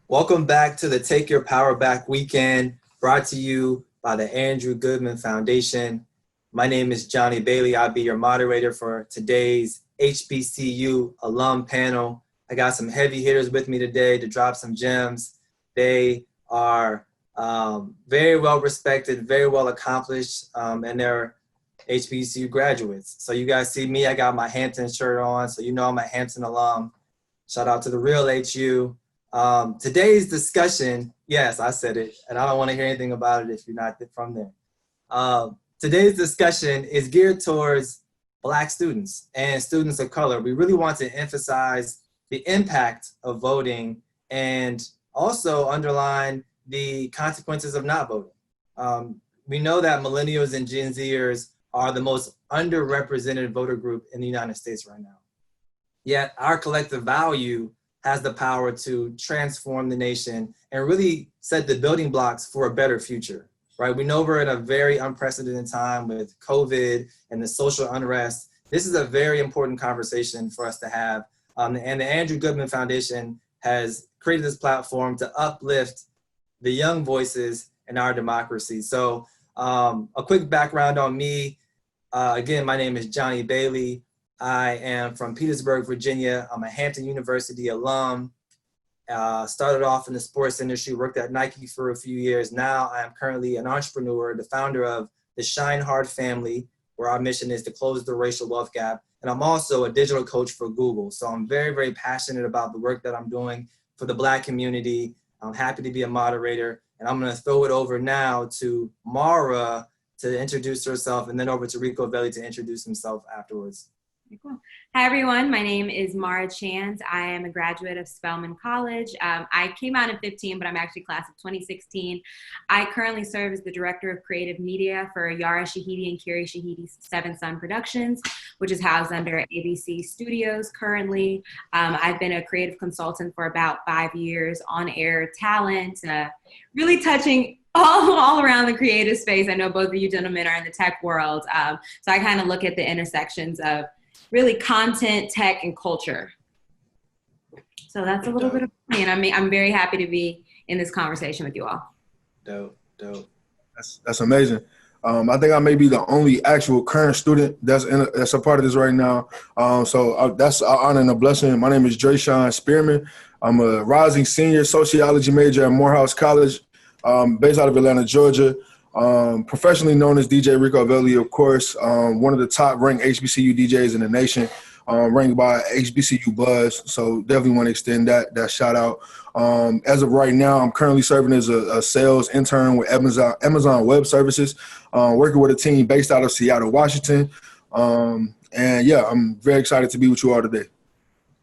Welcome back to the Take Your Power Back weekend, brought to you by the Andrew Goodman Foundation. My name is Johnny Bailey. I'll be your moderator for today's HBCU alum panel. I got some heavy hitters with me today to drop some gems. They are very well respected, very well accomplished, and they're HBCU graduates. So you guys see me, I got my Hampton shirt on, so you know I'm a Hampton alum. Shout out to the real HU. Today's discussion, yes, I said it, and I don't want to hear anything about it if you're not from there. Today's discussion is geared towards Black students and students of color. We really want to emphasize the impact of voting and also underline the consequences of not voting. We know that millennials and Gen Zers are the most underrepresented voter group in the United States right now. Yet our collective value has the power to transform the nation and really set the building blocks for a better future, right? We know we're in a very unprecedented time with COVID and the social unrest. This is a very important conversation for us to have. And the Andrew Goodman Foundation has created this platform to uplift the young voices in our democracy. So a quick background on me. Again, my name is Johnny Bailey. I am from Petersburg, Virginia. I'm a Hampton University alum. Started off in the sports industry, worked at Nike for a few years. Now I am currently an entrepreneur, the founder of the Shine Hard Family, where our mission is to close the racial wealth gap. And I'm also a digital coach for Google. So I'm very, very passionate about the work that I'm doing for the Black community. I'm happy to be a moderator. And I'm going to throw it over now to Maura to introduce herself, and then over to Ricoveli to introduce himself afterwards. Cool. Hi, everyone. My name is Maura Chanz. I am a graduate of Spelman College. I came out in 15, but I'm actually class of 2016. I currently serve as the Director of Creative Media for Yara Shahidi and Kiri Shahidi's Seven Sun Productions, which is housed under ABC Studios currently. I've been a creative consultant for about 5 years, on-air talent, really touching all around the creative space. I know both of you gentlemen are in the tech world. So I kind of look at the intersections of really content, tech, and culture. So that's a little bit of me, and I'm very happy to be in this conversation with you all. Dope. That's amazing. I think I may be the only actual current student that's a part of this right now. So that's an honor and a blessing. My name is Dre Sean Spearman. I'm a rising senior sociology major at Morehouse College, based out of Atlanta, Georgia. Professionally known as DJ Ricoveli, of course, one of the top ranked HBCU DJs in the nation, ranked by HBCU Buzz. So definitely want to extend that shout out. As of right now, I'm currently serving as a sales intern with Amazon Web Services, working with a team based out of Seattle, Washington. And yeah, I'm very excited to be with you all today.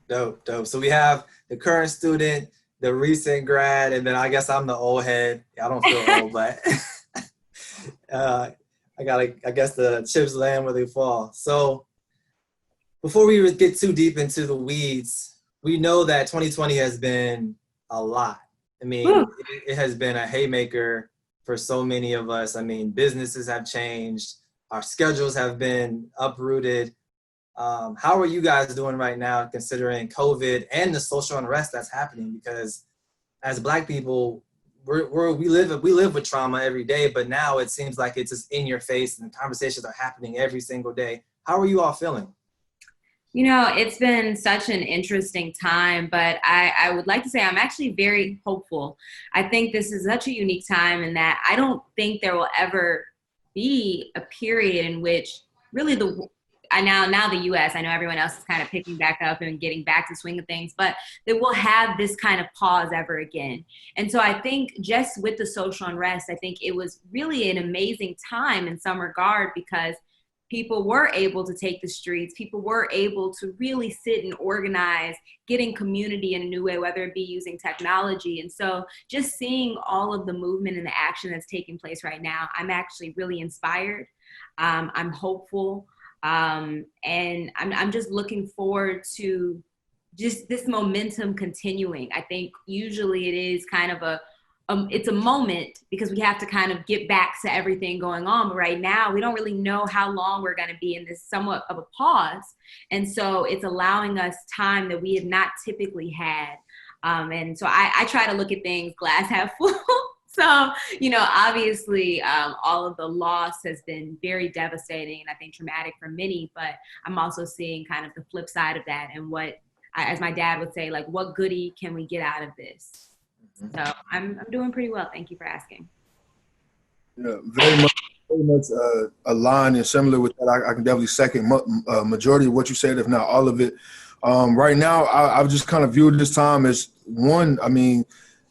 Dope. So we have the current student, the recent grad, and then I guess I'm the old head. I don't feel old, but I guess the chips land where they fall. So before we get too deep into the weeds, we know that 2020 has been a lot. I mean, it has been a haymaker for so many of us. I mean, businesses have changed. Our schedules have been uprooted. How are you guys doing right now, considering COVID and the social unrest that's happening? Because as Black people, we live with trauma every day, but now it seems like it's just in your face and conversations are happening every single day. How are you all feeling? You know, it's been such an interesting time, but I would like to say I'm actually very hopeful. I think this is such a unique time in that I don't think there will ever be a period in which really now the U.S., I know everyone else is kind of picking back up and getting back to swing of things, but that we'll have this kind of pause ever again. And so I think just with the social unrest, I think it was really an amazing time in some regard because people were able to take the streets. People were able to really sit and organize, getting community in a new way, whether it be using technology. And so just seeing all of the movement and the action that's taking place right now, I'm actually really inspired. I'm hopeful. And I'm just looking forward to just this momentum continuing. I think usually it is kind of it's a moment because we have to kind of get back to everything going on. But right now, we don't really know how long we're going to be in this somewhat of a pause. And so it's allowing us time that we have not typically had. And so I try to look at things glass half full. So, obviously all of the loss has been very devastating and I think traumatic for many, but I'm also seeing kind of the flip side of that and what, as my dad would say, like, what goodie can we get out of this? So I'm doing pretty well. Thank you for asking. Yeah, very much aligned and similar with that. I can definitely second majority of what you said, if not all of it. Right now, I've just kind of viewed this time as one. I mean,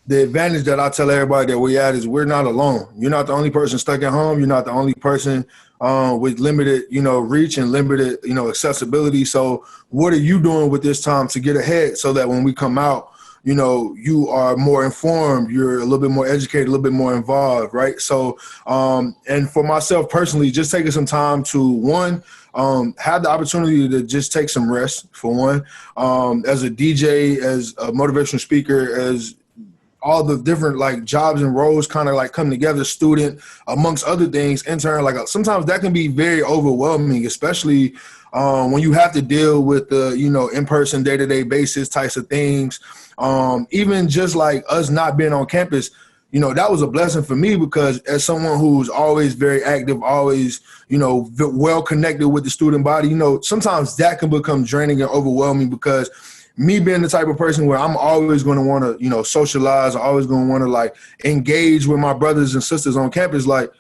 the advantage that I tell everybody that we at is we're not alone. You're not the only person stuck at home. You're not the only person with limited, reach and limited, accessibility. So what are you doing with this time to get ahead so that when we come out, you are more informed, you're a little bit more educated, a little bit more involved, right? So, and for myself personally, just taking some time to, have the opportunity to just take some rest, for one, as a DJ, as a motivational speaker, as all the different like jobs and roles kind of like come together, student, amongst other things, intern, like sometimes that can be very overwhelming, especially when you have to deal with the, in-person day-to-day basis types of things. Even just like us not being on campus, that was a blessing for me because as someone who's always very active, always, well connected with the student body, sometimes that can become draining and overwhelming because me being the type of person where I'm always going to want to, socialize, always going to want to like engage with my brothers and sisters on campus. Like,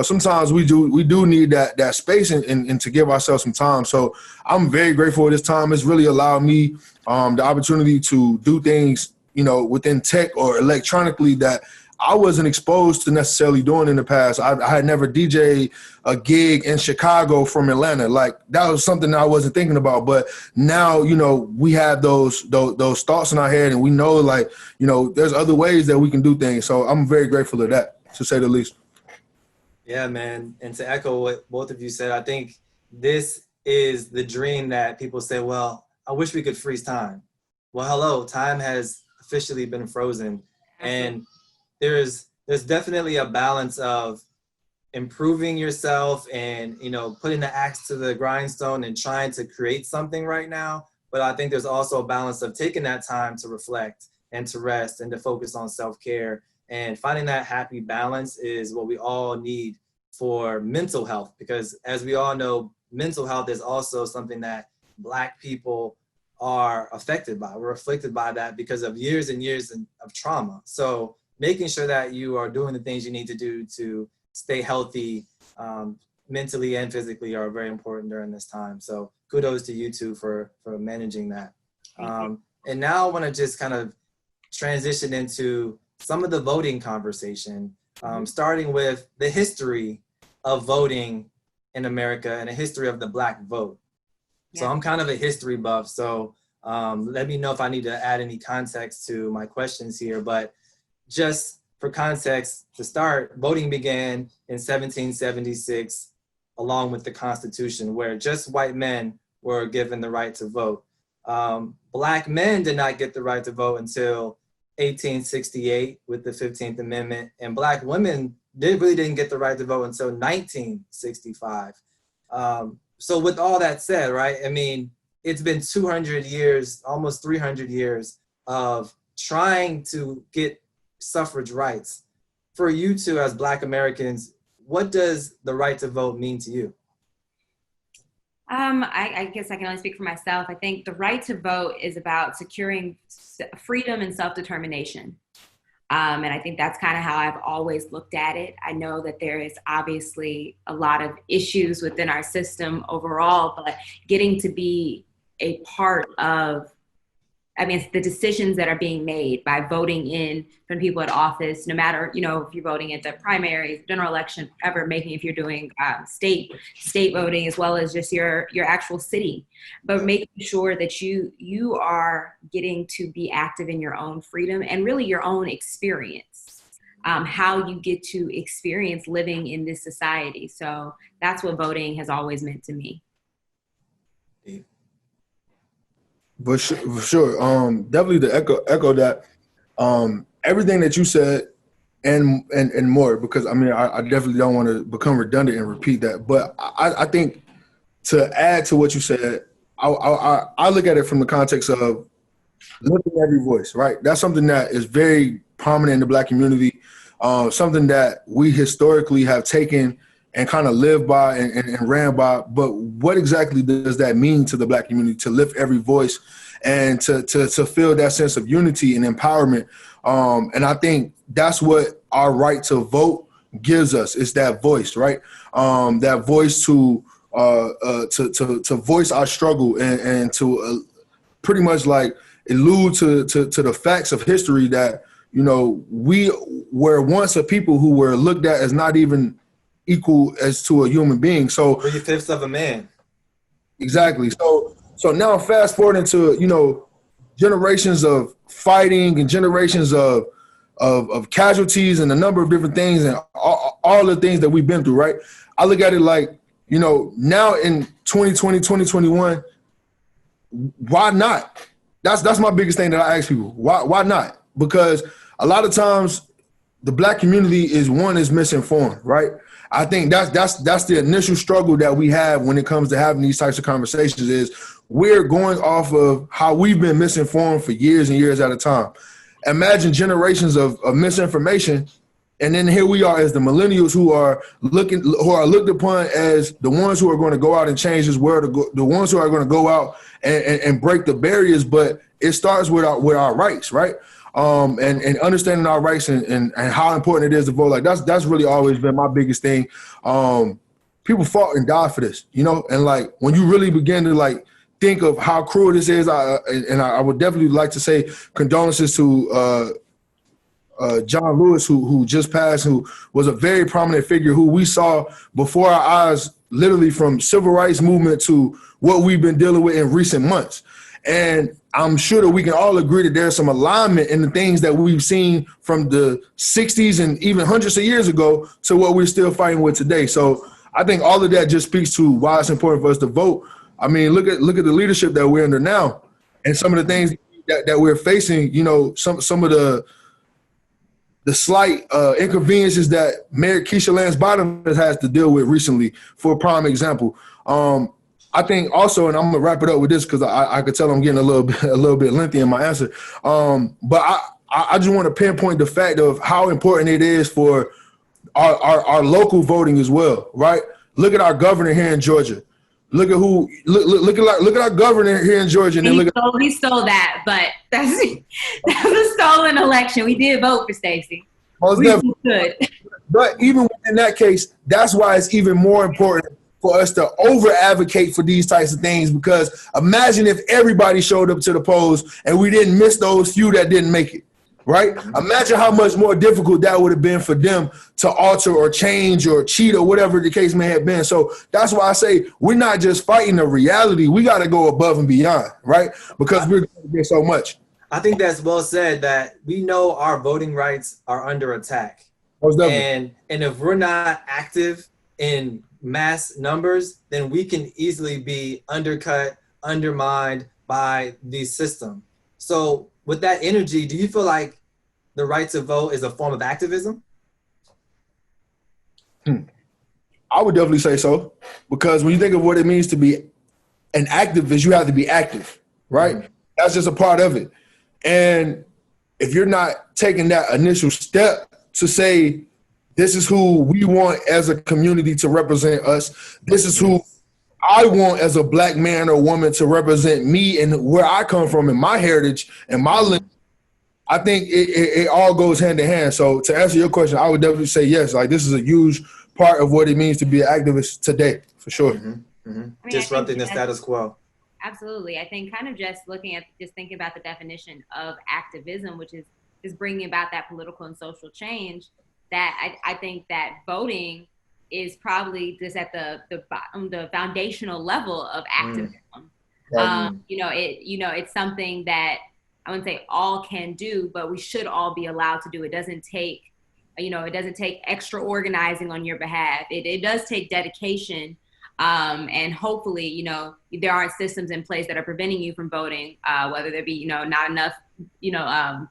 sometimes we do need that space and to give ourselves some time. So I'm very grateful for this time. It's really allowed me the opportunity to do things, within tech or electronically that I wasn't exposed to necessarily doing in the past. I had never DJed a gig in Chicago from Atlanta. Like that was something that I wasn't thinking about. But now, we have those thoughts in our head and we know like, there's other ways that we can do things. So I'm very grateful for that, to say the least. Yeah, man. And to echo what both of you said, I think this is the dream that people say, well, I wish we could freeze time. Well, hello, time has officially been frozen. And there's definitely a balance of improving yourself and, putting the axe to the grindstone and trying to create something right now. But I think there's also a balance of taking that time to reflect and to rest and to focus on self-care. And finding that happy balance is what we all need for mental health, because as we all know, mental health is also something that Black people are affected by. We're afflicted by that because of years and years of trauma. So making sure that you are doing the things you need to do to stay healthy mentally and physically are very important during this time. So kudos to you two for managing that. And now I want to just kind of transition into some of the voting conversation, starting with the history of voting in America and a history of the Black vote. Yeah. So I'm kind of a history buff, so let me know if I need to add any context to my questions here. But just for context to start, voting began in 1776 along with the Constitution, where just white men were given the right to vote. Black men did not get the right to vote until 1868 with the 15th Amendment, and Black women really didn't get the right to vote until 1965. So with all that said, right, I mean, it's been 200 years, almost 300 years of trying to get suffrage rights. For you two as Black Americans, what does the right to vote mean to you? I guess I can only speak for myself. I think the right to vote is about securing freedom and self-determination. And I think that's kind of how I've always looked at it. I know that there is obviously a lot of issues within our system overall, but getting to be a part of, it's the decisions that are being made by voting in from people at office, no matter, if you're voting at the primaries, general election, whatever, if you're doing state voting, as well as just your actual city, but making sure that you are getting to be active in your own freedom and really your own experience, how you get to experience living in this society. So that's what voting has always meant to me. But sure, definitely to echo that, everything that you said and more, because I definitely don't want to become redundant and repeat that. But I think to add to what you said, I look at it from the context of lifting every voice, right? That's something that is very prominent in the Black community, something that we historically have taken and kind of lived by and ran by. But what exactly does that mean to the Black community, to lift every voice and to feel that sense of unity and empowerment? And I think that's what our right to vote gives us. It's that voice, right? That voice to voice our struggle and to pretty much like allude to the facts of history that, you know, we were once a people who were looked at as not even equal as to a human being. So 3/5 of a man. Exactly. So now fast forward into, you know, generations of fighting and generations of casualties and a number of different things and all the things that we've been through, right? I look at it like, you know, now in 2020, 2021, why not? That's my biggest thing that I ask people. Why not? Because a lot of times the Black community is misinformed, right? I think that's the initial struggle that we have when it comes to having these types of conversations is we're going off of how we've been misinformed for years and years at a time. Imagine generations of misinformation, and then here we are as the millennials who are looked upon as the ones who are going to go out and change this world, the ones who are going to go out and break the barriers. But it starts with our rights, right? And understanding our rights and how important it is to vote. Like that's really always been my biggest thing. People fought and died for this, you know, and like when you really begin to like think of how cruel this is, I would definitely like to say condolences to John Lewis, who just passed, who was a very prominent figure who we saw before our eyes, literally from civil rights movement to what we've been dealing with in recent months. And I'm sure that we can all agree that there's some alignment in the things that we've seen from the 60s and even hundreds of years ago to what we're still fighting with today. So I think all of that just speaks to why it's important for us to vote. I mean, look at the leadership that we're under now and some of the things that we're facing, you know, some of the slight inconveniences that Mayor Keisha Lance Bottom has to deal with recently, for a prime example. I think also, and I'm gonna wrap it up with this because I could tell I'm getting a little bit lengthy in my answer. But I just want to pinpoint the fact of how important it is for our local voting as well, right? Look at our governor here in Georgia. Look at our governor here in Georgia. And he stole that, but that was a stolen election. We did vote for Stacey. We good. But even in that case, that's why it's even more important for us to over-advocate for these types of things, because imagine if everybody showed up to the polls and we didn't miss those few that didn't make it, right? Imagine how much more difficult that would have been for them to alter or change or cheat or whatever the case may have been. So that's why I say we're not just fighting the reality. We got to go above and beyond, right? Because we're going to get so much. I think that's well said, that we know our voting rights are under attack. And if we're not active in mass numbers, then we can easily be undercut, undermined by the system. So with that energy, do you feel like the right to vote is a form of activism? I would definitely say so, because when you think of what it means to be an activist, you have to be active, right? Mm-hmm. That's just a part of it. And if you're not taking that initial step to say, this is who we want as a community to represent us, this is who I want as a Black man or woman to represent me and where I come from and my heritage and my lineage, I think it all goes hand in hand. So to answer your question, I would definitely say yes. Like, this is a huge part of what it means to be an activist today, for sure. Mm-hmm. Mm-hmm. I mean, disrupting the status quo. Absolutely. I think kind of just thinking about the definition of activism, which is bringing about that political and social change, that I think that voting is probably just at the foundational level of activism. It's something that I wouldn't say all can do, but we should all be allowed to do. It doesn't take extra organizing on your behalf. It does take dedication. And hopefully, there aren't systems in place that are preventing you from voting, whether there be, not enough,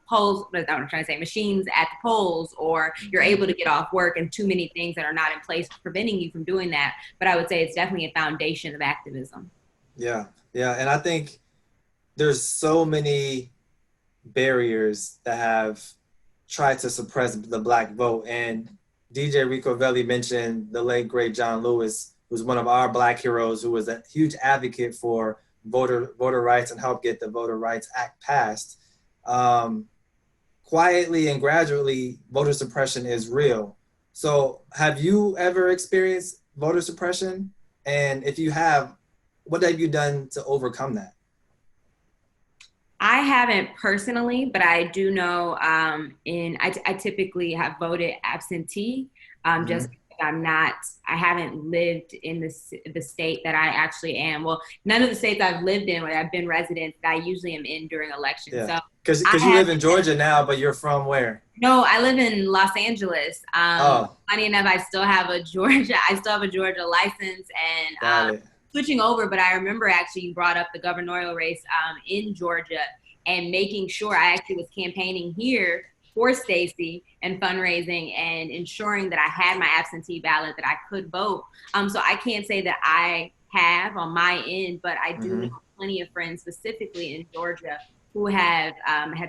polls, what I'm trying to say, machines at the polls, or you're able to get off work, and too many things that are not in place preventing you from doing that. But I would say it's definitely a foundation of activism. Yeah. And I think there's so many barriers that have tried to suppress the Black vote. And DJ Ricoveli mentioned the late, great John Lewis, who's one of our Black heroes, who was a huge advocate for voter rights and helped get the Voter Rights Act passed. Quietly and gradually, voter suppression is real. So have you ever experienced voter suppression? And if you have, what have you done to overcome that? I haven't personally, but I do know I typically have voted absentee, just because I haven't lived in the state that I actually am. Well, none of the states I've lived in where I've been resident that I usually am in during elections. Yeah. So Because you live in Georgia now, but you're from where? No, I live in Los Angeles. Funny enough, I still have a Georgia license, and switching over. But I remember actually you brought up the gubernatorial race in Georgia, and making sure I actually was campaigning here for Stacey and fundraising and ensuring that I had my absentee ballot, that I could vote. So I can't say that I have on my end, but I do know plenty of friends specifically in Georgia who have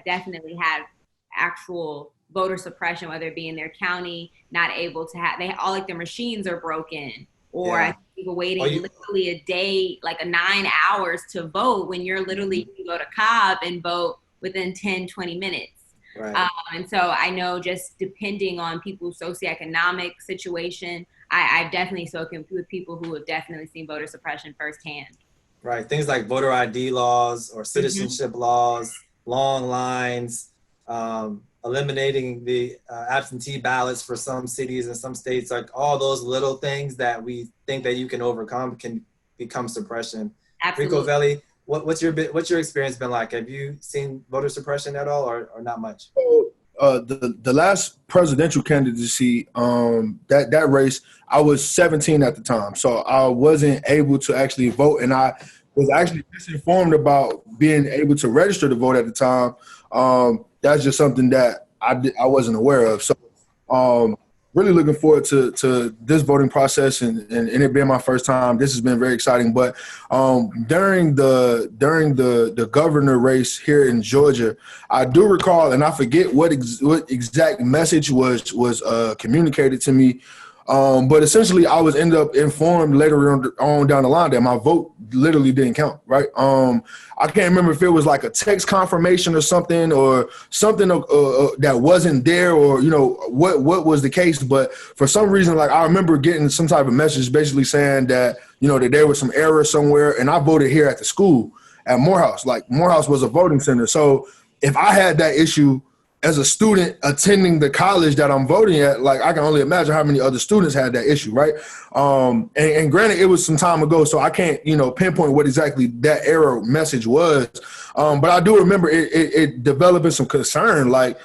definitely had actual voter suppression, whether it be in their county, not able to have, they all like their machines are broken, or I think people waiting literally a day, like 9 hours to vote, when you're literally, you can go to Cobb and vote within 10, 20 minutes. Right. And so I know, just depending on people's socioeconomic situation, I've definitely spoken with people who have definitely seen voter suppression firsthand. Right. Things like voter ID laws or citizenship laws, long lines, eliminating the absentee ballots for some cities and some states, like all those little things that we think that you can overcome can become suppression. Absolutely. Ricoveli, what's your experience been like? Have you seen voter suppression at all, or not much? The last presidential candidacy, that race, I was 17 at the time, so I wasn't able to actually vote, and I was actually misinformed about being able to register to vote at the time. That's just something that I wasn't aware of. So really looking forward to this voting process and it being my first time. This has been very exciting. But during the governor race here in Georgia, I do recall, and I forget what exact message was communicated to me. But essentially, I was ended up informed later on down the line that my vote literally didn't count, right? I can't remember if it was like a text confirmation or something that wasn't there, or, you know, what was the case. But for some reason, like, I remember getting some type of message basically saying that, you know, that there was some error somewhere, and I voted here at the school at Morehouse. Like, Morehouse was a voting center. So if I had that issue as a student attending the college that I'm voting at, like, I can only imagine how many other students had that issue, right? And granted, it was some time ago, so I can't, you know, pinpoint what exactly that error message was. But I do remember it developing some concern, like,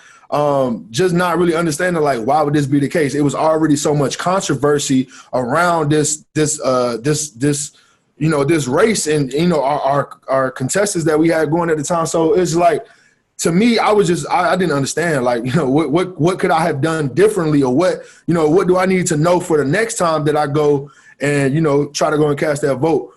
just not really understanding, like, why would this be the case? It was already so much controversy around this you know, this race, and, you know, our contestants that we had going at the time. So it's like, to me, I didn't understand, like, you know, what could I have done differently, or what do I need to know for the next time that I go and, you know, try to go and cast that vote.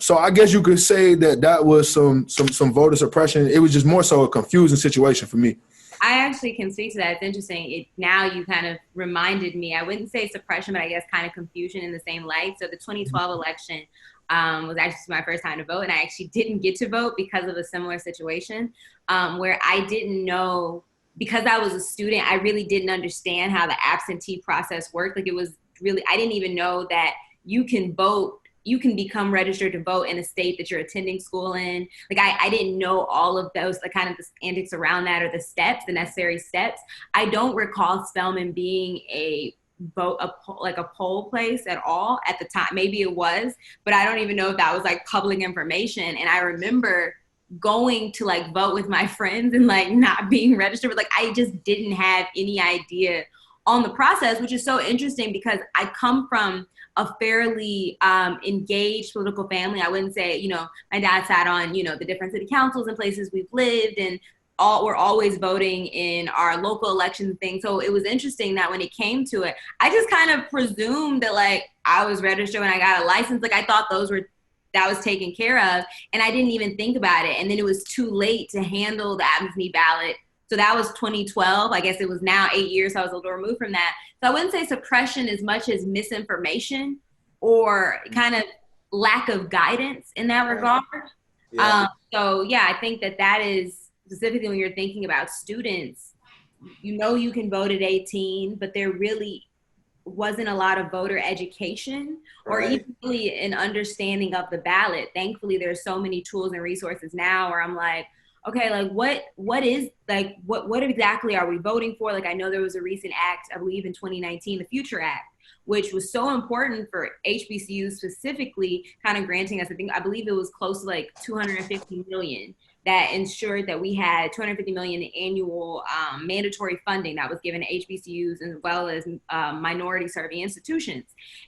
So I guess you could say that was some voter suppression. It was just more so a confusing situation for me. I actually can speak to that. It's interesting. Now you kind of reminded me. I wouldn't say suppression, but I guess kind of confusion in the same light. So the 2012 election was actually my first time to vote, and I actually didn't get to vote because of a similar situation, where I didn't know, because I was a student, I really didn't understand how the absentee process worked. Like, it was really, I didn't even know that you can vote, you can become registered to vote in a state that you're attending school in. Like, I didn't know all of those, the kind of the antics around that, or the steps, the necessary steps. I don't recall Spelman being a poll place at all at the time. Maybe it was, but I don't even know if that was like public information. And I remember going to like vote with my friends and like not being registered, but like I just didn't have any idea on the process, which is so interesting because I come from a fairly engaged political family. I wouldn't say, you know, my dad sat on, you know, the different city councils and places we've lived, and we're always voting in our local election thing. So it was interesting that when it came to it, I just kind of presumed that like I was registered when I got a license. Like, I thought that was taken care of. And I didn't even think about it. And then it was too late to handle the absentee ballot. So that was 2012. I guess it was now 8 years. So I was a little removed from that. So I wouldn't say suppression as much as misinformation or kind of lack of guidance in that regard. Yeah. So yeah, I think that is specifically when you're thinking about students, you can vote at 18, but there really wasn't a lot of voter education or even really an understanding of the ballot. Thankfully, there's so many tools and resources now where I'm like, okay, like what exactly are we voting for? Like I know there was a recent act, I believe in 2019, the Future Act, which was so important for HBCUs specifically, kind of granting us, I believe it was close to like 250 million that ensured that we had 250 million in annual mandatory funding that was given to HBCUs as well as minority serving institutions.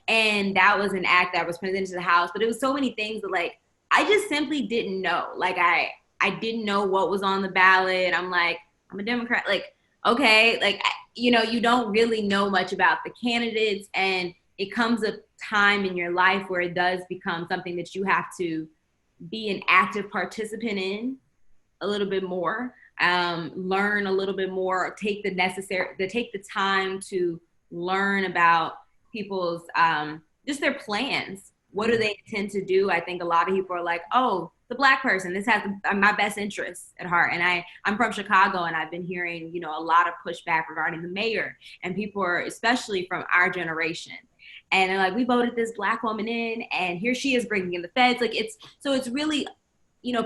And that was an act that was presented to the House, but it was so many things that like, I just simply didn't know. Like I didn't know what was on the ballot. I'm like, I'm a Democrat, like, okay, like, you don't really know much about the candidates, and it comes a time in your life where it does become something that you have to be an active participant in a little bit more, learn a little bit more, take the time to learn about people's, just their plans. What do they intend to do? I think a lot of people are like, oh, the Black person, this has my best interests at heart. And I'm from Chicago, and I've been hearing, a lot of pushback regarding the mayor, and people are, especially from our generation. And they're like, we voted this Black woman in, and here she is bringing in the feds. Like it's really,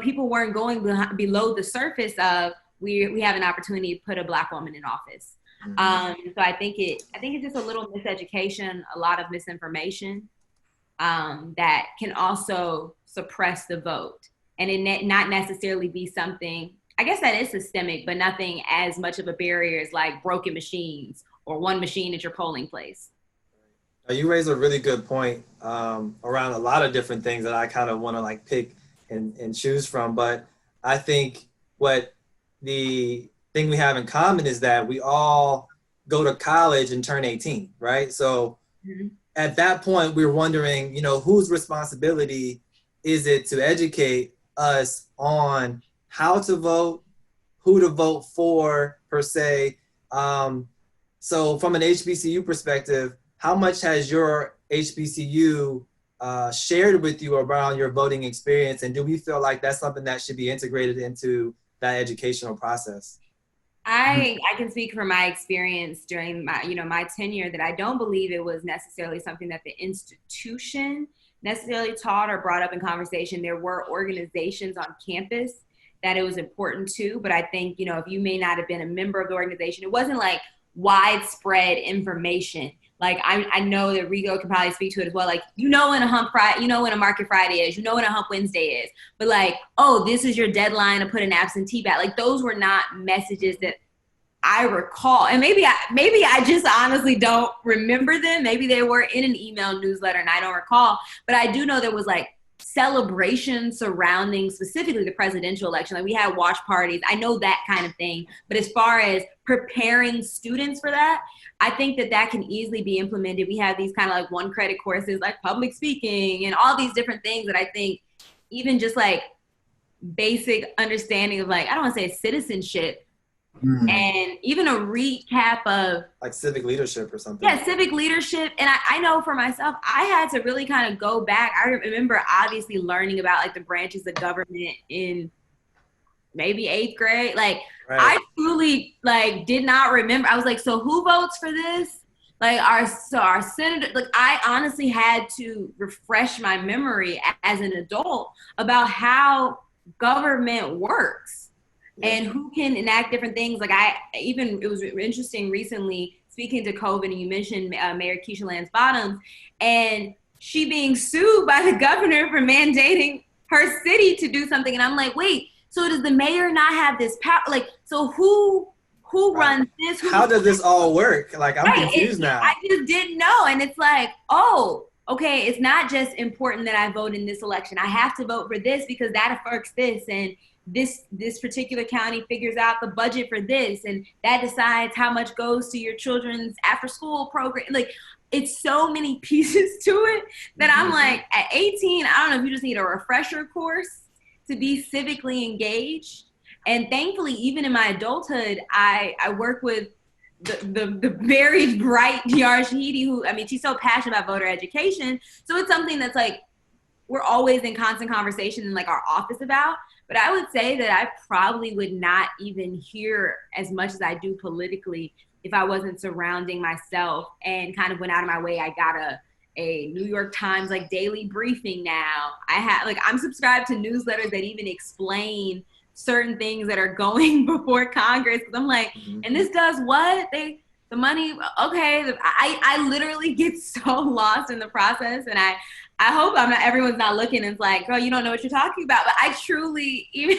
people weren't going below the surface of we have an opportunity to put a Black woman in office. Mm-hmm. So I think it's just a little miseducation, a lot of misinformation that can also suppress the vote. And it not necessarily be something, I guess that is systemic, but nothing as much of a barrier as like broken machines or one machine at your polling place. You raise a really good point around a lot of different things that I kind of want to like pick and choose from. But I think what the thing we have in common is that we all go to college and turn 18, right? So at that point, we're wondering, whose responsibility is it to educate us on how to vote, who to vote for, per se. So from an HBCU perspective, how much has your HBCU shared with you around your voting experience? And do we feel like that's something that should be integrated into that educational process? I can speak from my experience during my tenure that I don't believe it was necessarily something that the institution necessarily taught or brought up in conversation. There were organizations on campus that it was important to, but I think, if you may not have been a member of the organization, it wasn't like widespread information. Like I know that Rigo can probably speak to it as well. Like, when a hump Friday, when a market Friday is, when a hump Wednesday is, but like, oh, this is your deadline to put an absentee ballot. Like those were not messages that I recall. And maybe I just honestly don't remember them. Maybe they were in an email newsletter and I don't recall, but I do know there was like celebration surrounding specifically the presidential election. Like we had watch parties. I know that kind of thing. But as far as preparing students for that, I think that can easily be implemented. We have these kind of like one credit courses like public speaking and all these different things that I think even just like basic understanding of like, I don't want to say citizenship, and even a recap of like civic leadership or something. Yeah, civic leadership. And I know for myself, I had to really kind of go back. I remember obviously learning about like the branches of government in maybe 8th grade. Like I truly like did not remember. I was like, so who votes for this? Like our senator, like I honestly had to refresh my memory as an adult about how government works. And who can enact different things. Like it was interesting recently speaking to COVID, and you mentioned Mayor Keisha Lance Bottoms, and she being sued by the governor for mandating her city to do something. And I'm like, wait, so does the mayor not have this power? Like, so who runs this? How does this all work? Like, I'm confused now. I just didn't know. And it's like, oh, okay, it's not just important that I vote in this election. I have to vote for this because that affects this. And this particular county figures out the budget for this, and that decides how much goes to your children's after school program. Like it's so many pieces to it that I'm like, at 18, I don't know if you just need a refresher course to be civically engaged. And thankfully, even in my adulthood, I work with the very bright Yara Shahidi, who, I mean, she's so passionate about voter education. So it's something that's like, we're always in constant conversation in like our office about. But I would say that I probably would not even hear as much as I do politically if I wasn't surrounding myself and kind of went out of my way. I got a New York Times like daily briefing now. I'm subscribed to newsletters that even explain certain things that are going before Congress. Cause I'm like, and this does what? The money, okay. I literally get so lost in the process, and I hope everyone's not looking and it's like, girl, you don't know what you're talking about. But I truly, even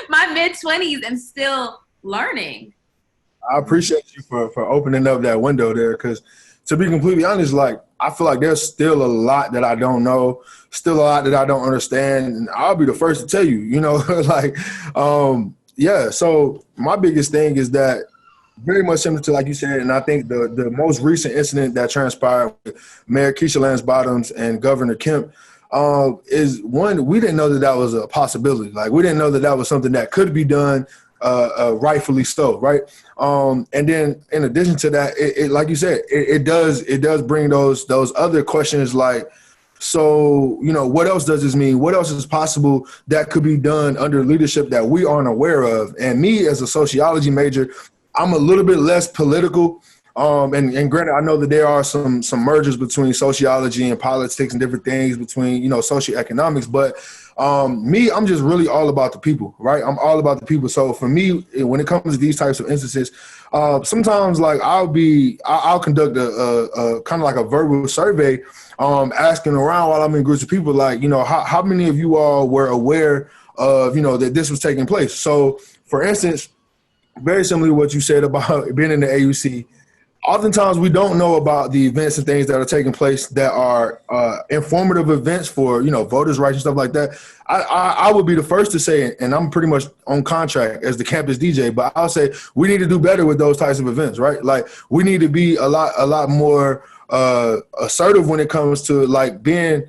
my mid-20s, am still learning. I appreciate you for opening up that window there, because to be completely honest, like, I feel like there's still a lot that I don't know, still a lot that I don't understand, and I'll be the first to tell you, like, yeah. So my biggest thing is that, very much similar to, like you said, and I think the most recent incident that transpired with Mayor Keisha Lance Bottoms and Governor Kemp is, one, we didn't know that was a possibility. Like, we didn't know that was something that could be done, rightfully so, right? And then in addition to that, it like you said, it does bring those other questions like, so, what else does this mean? What else is possible that could be done under leadership that we aren't aware of? And me, as a sociology major, I'm a little bit less political. And granted, I know that there are some mergers between sociology and politics and different things between, socioeconomics. But me, I'm just really all about the people, right? I'm all about the people. So for me, when it comes to these types of instances, sometimes like I'll conduct a kind of like a verbal survey, asking around while I'm in groups of people, like, how many of you all were aware of, that this was taking place? So for instance, very similar to what you said about being in the AUC, oftentimes we don't know about the events and things that are taking place that are informative events for, voters' rights and stuff like that. I would be the first to say, and I'm pretty much on contract as the campus DJ, but I'll say we need to do better with those types of events, right? Like, we need to be a lot more assertive when it comes to like being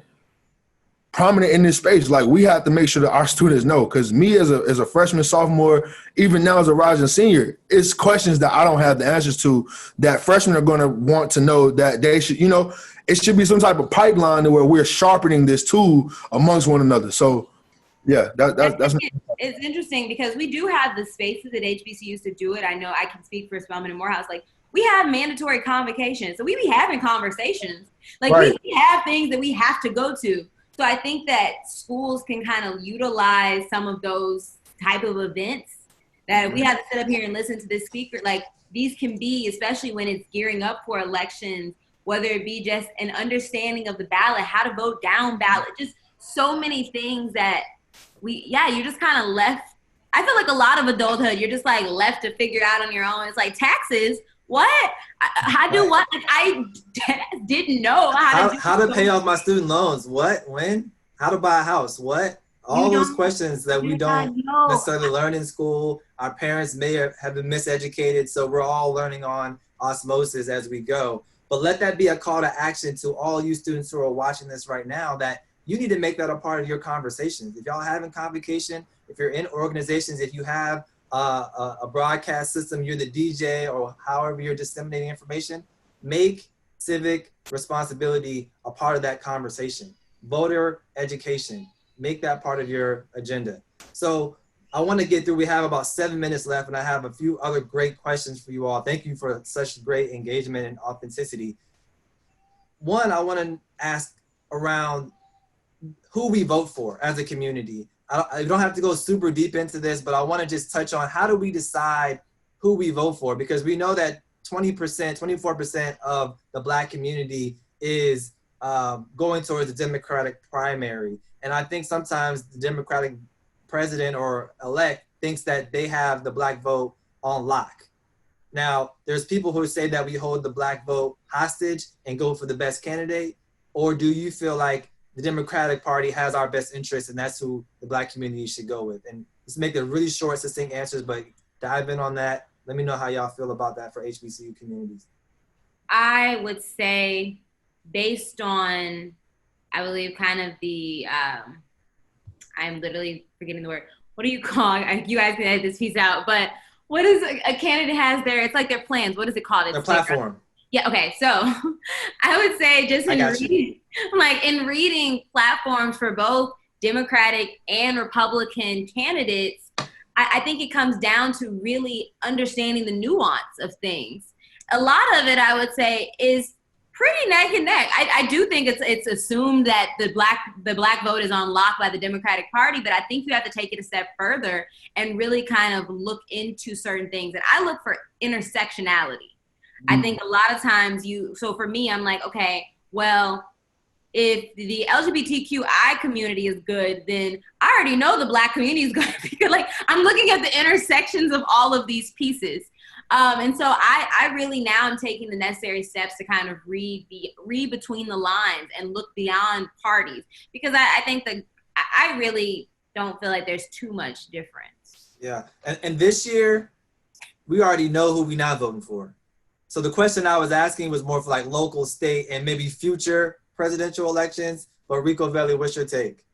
prominent in this space. Like, we have to make sure that our students know, because me as a freshman, sophomore, even now as a rising senior, it's questions that I don't have the answers to that freshmen are going to want to know, that they should, it should be some type of pipeline to where we're sharpening this tool amongst one another. So yeah, that's it's interesting because we do have the spaces at HBCUs to do it. I know I can speak for Spelman and Morehouse. Like, we have mandatory convocations, so we be having conversations. Like, right. We have things that we have to go to. So I think that schools can kind of utilize some of those type of events that we have to sit up here and listen to this speaker. Like, these can be, especially when it's gearing up for elections, whether it be just an understanding of the ballot, how to vote down ballot, just so many things that you're just kind of left. I feel like a lot of adulthood, you're just like left to figure out on your own. It's like taxes. What? How do what? Like, I didn't know how to pay off my student loans. What? When? How to buy a house. What? All those questions that we don't necessarily learn in school. Our parents may have been miseducated, so we're all learning on osmosis as we go. But let that be a call to action to all you students who are watching this right now, that you need to make that a part of your conversations. If y'all having convocation, if you're in organizations, if you have a broadcast system, you're the DJ or however you're disseminating information, make civic responsibility a part of that conversation. Voter education, make that part of your agenda. So I want to get through, we have about 7 minutes left, and I have a few other great questions for you all. Thank you for such great engagement and authenticity. One, I want to ask around who we vote for as a community. I don't have to go super deep into this, but I want to just touch on how do we decide who we vote for? Because we know that 20%, 24% of the Black community is going towards the Democratic primary. And I think sometimes the Democratic president or elect thinks that they have the Black vote on lock. Now, there's people who say that we hold the Black vote hostage and go for the best candidate. Or do you feel like the Democratic Party has our best interests and that's who the Black community should go with? And let's make it really short, succinct answers, but dive in on that. Let me know how y'all feel about that for HBCU communities. I would say based on, I believe kind of the, I'm literally forgetting the word. What do you call it? You guys can edit this piece out, but what is a candidate has there? It's like their plans. What is it called? It's Their platform. Yeah. Okay. So I would say just in reading platforms for both Democratic and Republican candidates, I think it comes down to really understanding the nuance of things. A lot of it, I would say, is pretty neck and neck. I do think it's assumed that the black vote is on lock by the Democratic Party, but I think you have to take it a step further and really kind of look into certain things. And I look for intersectionality. I think a lot of times so for me, I'm like, okay, well, if the LGBTQI community is good, then I already know the Black community is going to be good. Like, I'm looking at the intersections of all of these pieces. And so I really now am taking the necessary steps to kind of read between the lines and look beyond parties, because I think I really don't feel like there's too much difference. Yeah, and this year, we already know who we're not voting for. So the question I was asking was more for like local, state, and maybe future presidential elections. But Ricoveli, what's your take?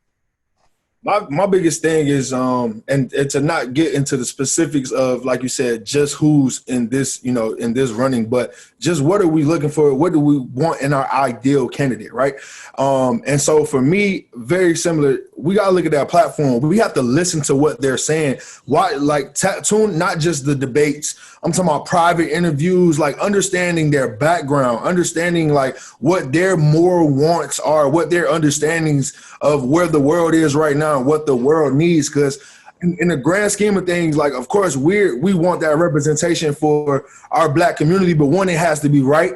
My biggest thing is and to not get into the specifics of, like you said, just who's in this, in this running, but just what are we looking for? What do we want in our ideal candidate, right? And so for me, very similar. We gotta look at that platform. We have to listen to what they're saying. Why, like, tune not just the debates. I'm talking about private interviews, like understanding their background, understanding like what their moral wants are, what their understandings of where the world is right now, what the world needs. Because in the grand scheme of things, like, of course, we want that representation for our Black community, but one, it has to be right.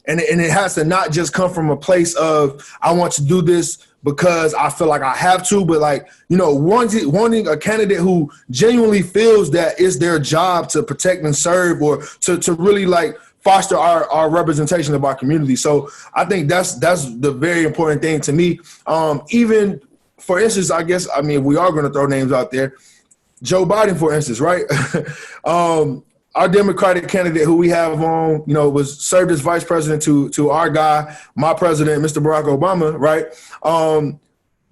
And it has to not just come from a place of, I want to do this because I feel like I have to, but like, wanting a candidate who genuinely feels that it's their job to protect and serve, or to really like foster our representation of our community. So I think that's the very important thing to me. Even for instance, we are going to throw names out there. Joe Biden, for instance, right? Our Democratic candidate who we have on, was served as vice president to our guy, my president, Mr. Barack Obama, right?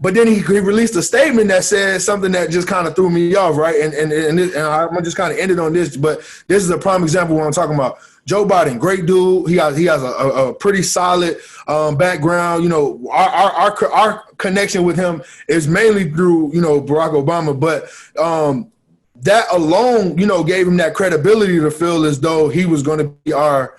But then he released a statement that said something that just kind of threw me off, right? And I'm just kind of ended on this, but this is a prime example of what I'm talking about. Joe Biden, great dude. He has a pretty solid background. Our connection with him is mainly through, Barack Obama, but that alone, gave him that credibility to feel as though he was going to be our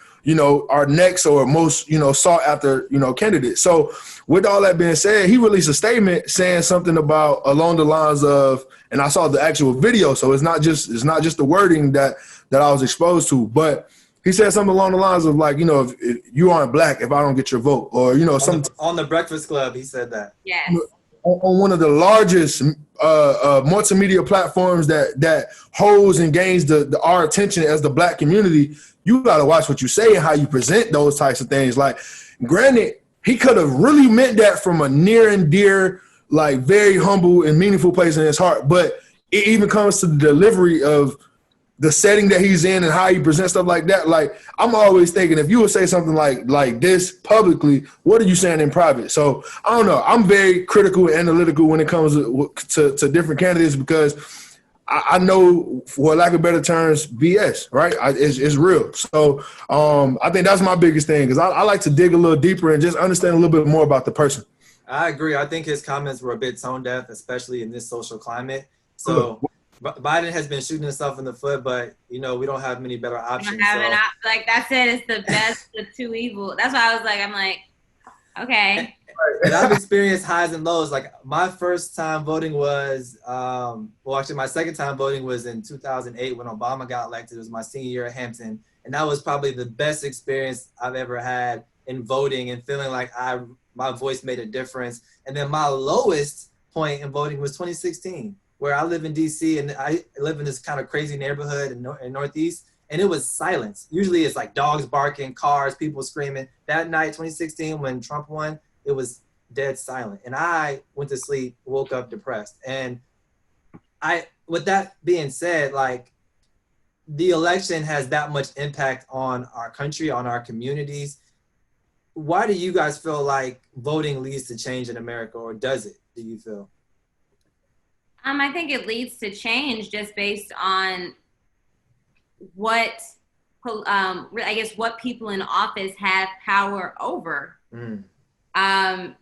next or most, sought after, candidate. So with all that being said, he released a statement saying something about along the lines of, and I saw the actual video, so it's not just the wording that I was exposed to, but he said something along the lines of like, if you aren't Black, if I don't get your vote, or, something. On the Breakfast Club, he said that. Yes. On one of the largest multimedia platforms that holds and gains our attention as the Black community, you got to watch what you say and how you present those types of things. Like, granted, he could have really meant that from a near and dear, like very humble and meaningful place in his heart. But it even comes to the delivery of the setting that he's in and how he presents stuff like that. Like, I'm always thinking, if you would say something like this publicly, what are you saying in private? So I don't know. I'm very critical and analytical when it comes to different candidates, because I know, for lack of better terms, BS, right? It's real. So I think that's my biggest thing, because I like to dig a little deeper and just understand a little bit more about the person. I agree. I think his comments were a bit tone deaf, especially in this social climate. So Biden has been shooting himself in the foot, but, we don't have many better options. Like that said, it's the best of two evil. That's why I'm like, okay. And I've experienced highs and lows. Like, my first time voting was, my second time voting was in 2008 when Obama got elected. It was my senior year at Hampton. And that was probably the best experience I've ever had in voting and feeling like my voice made a difference. And then my lowest point in voting was 2016, where I live in DC and I live in this kind of crazy neighborhood in Northeast. And it was silence. Usually it's like dogs barking, cars, people screaming. That night, 2016, when Trump won, it was dead silent. And I went to sleep, woke up depressed. And with that being said, like, the election has that much impact on our country, on our communities. Why do you guys feel like voting leads to change in America, or does it, do you feel? I think it leads to change just based on what, I guess, what people in office have power over.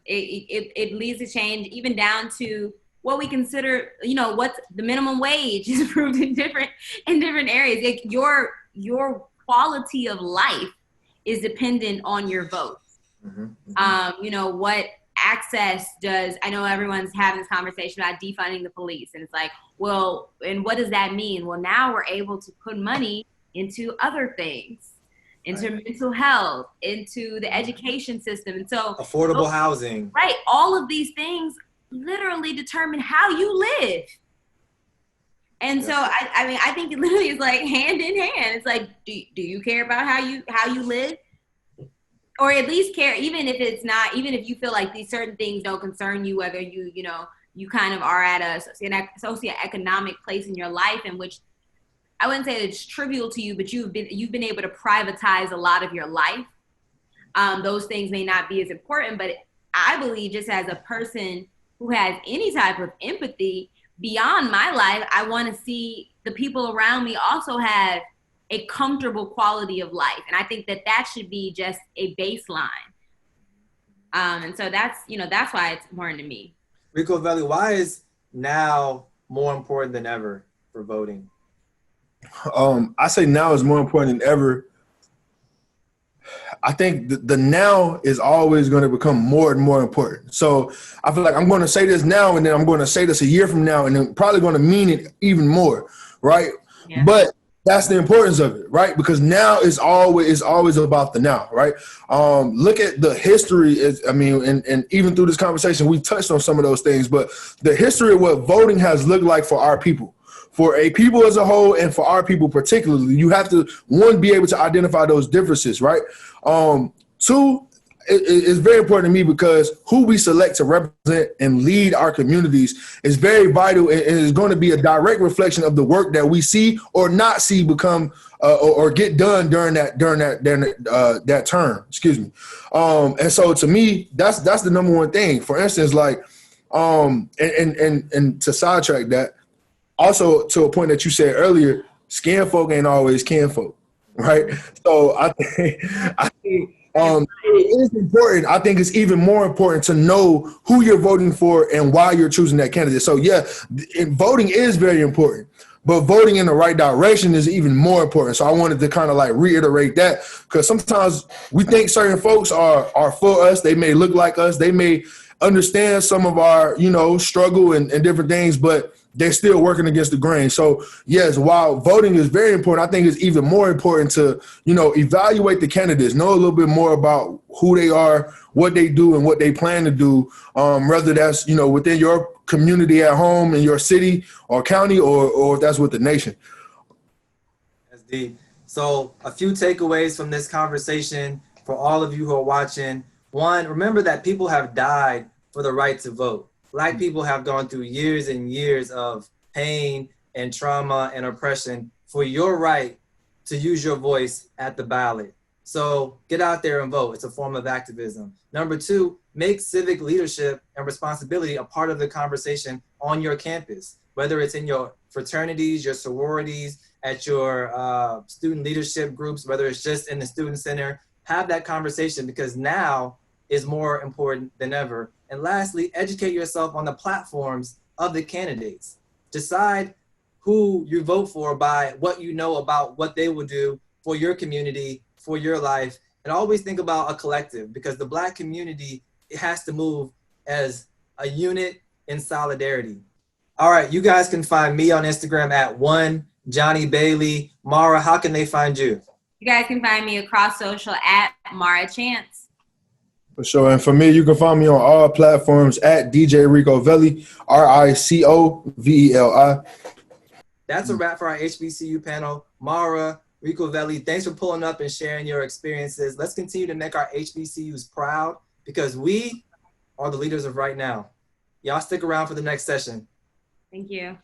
It leads to change, even down to what we consider, what's the minimum wage is approved in different areas. Like your quality of life is dependent on your vote. What access does, I know everyone's having this conversation about defunding the police, and it's like, well, and what does that mean? Well, now we're able to put money into other things, into mental health, into the education system. And so affordable housing. Right. All of these things literally determine how you live. And so I think it literally is like hand in hand. It's like, do you care about how you live? Or at least care, even if you feel like these certain things don't concern you, whether you kind of are at a socioeconomic place in your life in which I wouldn't say it's trivial to you, but you've been able to privatize a lot of your life. Those things may not be as important, but I believe just as a person who has any type of empathy beyond my life, I want to see the people around me also have a comfortable quality of life. And I think that should be just a baseline. And so that's why it's important to me. Ricoveli, why is now more important than ever for voting? I say now is more important than ever. I think the now is always going to become more and more important. So I feel like I'm going to say this now, and then I'm going to say this a year from now, and then probably going to mean it even more, right? Yeah. But that's the importance of it, right? Because now is always about the now, right? Look at the history. And even through this conversation, we touched on some of those things, but the history of what voting has looked like for our people. For a people as a whole, and for our people particularly, you have to, one, be able to identify those differences, right? Two, it's very important to me because who we select to represent and lead our communities is very vital, and is going to be a direct reflection of the work that we see or not see become or get done during that term. Excuse me. And so to me, that's the number one thing. For instance, like and to sidetrack that. Also, to a point that you said earlier, skin folk ain't always kin folk, right? So I think it is important. I think it's even more important to know who you're voting for and why you're choosing that candidate. So yeah, voting is very important, but voting in the right direction is even more important. So I wanted to kind of like reiterate that, because sometimes we think certain folks are for us. They may look like us. They may understand some of our, struggle and different things, but they're still working against the grain. So yes, while voting is very important, I think it's even more important to, evaluate the candidates, know a little bit more about who they are, what they do, and what they plan to do, whether that's, within your community at home in your city or county, or if that's with the nation. That's deep. So a few takeaways from this conversation for all of you who are watching. One, remember that people have died for the right to vote. Black people have gone through years and years of pain and trauma and oppression for your right to use your voice at the ballot. So get out there and vote. It's a form of activism. Number two, make civic leadership and responsibility a part of the conversation on your campus, whether it's in your fraternities, your sororities, at your student leadership groups, whether it's just in the student center. Have that conversation, because now is more important than ever. And lastly, educate yourself on the platforms of the candidates. Decide who you vote for by what you know about what they will do for your community, for your life. And always think about a collective, because the Black community, it has to move as a unit in solidarity. All right, you guys can find me on Instagram at @1JohnnyBailey. Maura, how can they find you? You guys can find me across social at Maura Chanz. For sure. And for me, you can find me on all platforms at DJ Ricoveli, RICOVELI. That's a wrap for our HBCU panel. Maura, Ricoveli, thanks for pulling up and sharing your experiences. Let's continue to make our HBCUs proud, because we are the leaders of right now. Y'all stick around for the next session. Thank you.